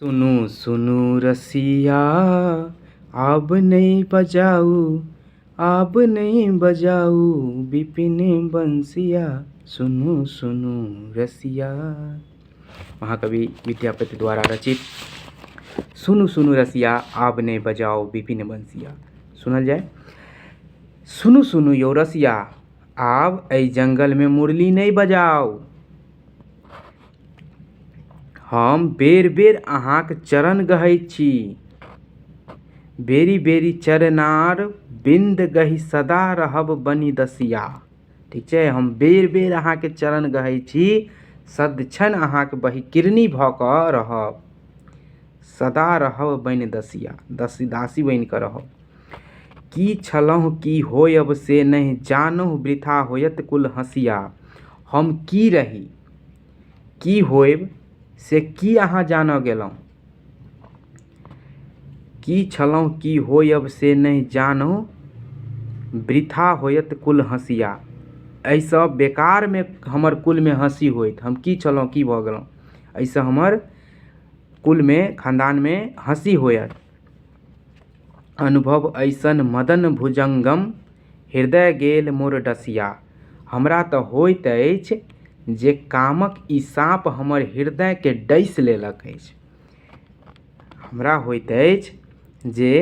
सुनु सुनु रसिया आब नहीं बजाऊ, आब नहीं बजाऊ विपिन बंसिया, सुनु सुनु रसिया। महाकवि विद्यापति द्वारा रचित सुनु सुनु रसिया आब नहीं बजाओ विपिन बंसिया। सुनल जाए। सुनु सुनु यो रसिया आब एहि जंगल में मुरली नहीं बजाओ। हम बेर बेर अहाँक चरण गहैत छी, बेरी बेरी चरनार बिंद गहि सदा रहब बनि दसिया। ठीक छै, हम बेर बेर अहाँके चरण गहैत छी, सदक्षण अहाँके बहिकिरनी भऽ कऽ रहब, सदा रहब बनि दसिया, दासी बनि कऽ रहब। की छलहुँ की होयब से नहि जानहु, वृथा होयत कुल हँसिया। हम की रही की होयब से की अहाँ जानऽ गेलहुँ, की छलहुँ की होयब से नहि जानहु, वृथा होयत कुल हँसिया। एहिसँ बेकार में हमर कुल में हँसी होइत। हम की छलहुँ की भऽ गेलहुँ, एहिसँ हमर कुल में खानदान में हँसी होयत। अनुभव ऐसन मदन भुजंगम, हृदय गेल मोर डसिया। हमरा तऽ होइत अछि जे कामक ई साँप हमर हृदय के डसि लेलक अछि। हमरा होइत अछि जे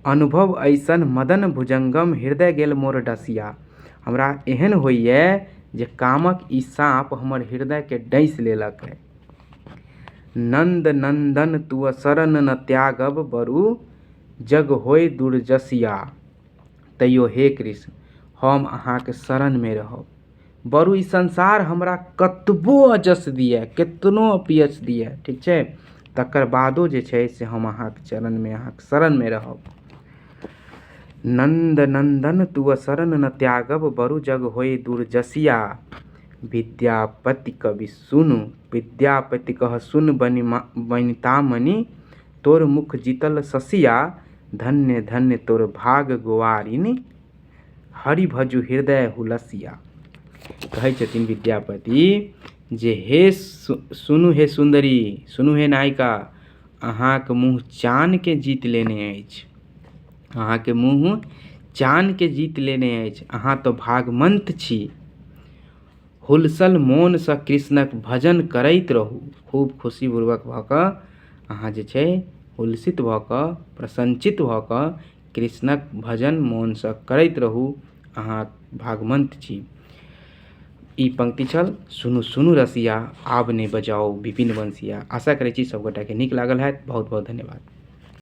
अनुभव ऐसन मदन भुजंगम, हृदय गेल मोर डसिया। हमरा एहन होइए जे कामक ई साँप हमर हृदय के डसि लेलक है। नंद नंदन तुअ शरण न त्यागब, बरु जग होय दुर्जसिया। तैयो हे कृष्ण हम अहाँके शरण में रहब, बरु ई संसार हमरा कतबो अजस दिए, केतनो अपयश दिए, ठीक छै, तकर बादो जे छै से हम अहाँके चरण में, अहाँके शरण में रहब। नंद नंदन तुअ शरण न त्यागब, बरु जग होय दुर्जसिया। विद्यापति कवि सुनु, विद्यापति कह सुन बनितामणि, तोर मुख जीतल शशिया। धन्य धन्य तोर भाग गोवारिन, हरि भजु हृदय हुलसिया। कहै छथिन विद्यापति जे हे सुनु हे सुंदरी, सुनु हे नायिका, अहाँके मुँह चान के जीत लेने अछि, अहाँके मुँह चान के जीत लेने अछि। अहाँ तो भागमंत छी, हुलसल मोन सँ कृष्णक भजन करैत रहू। खूब खुशी पूर्वक भऽ कऽ अहाँ जे छै हुलसित भऽ कऽ, प्रसन्नचित भऽ कऽ कृष्णक भजन मोन सँ करैत रहू, अहाँ भागमंत छी। ई पंक्ति छल सुनु सुनु रसिया आब नहि बजाओ विपिन बंसिया। आशा करै छी सब गोटा के नीक लागल हैत। बहुत बहुत धन्यवाद।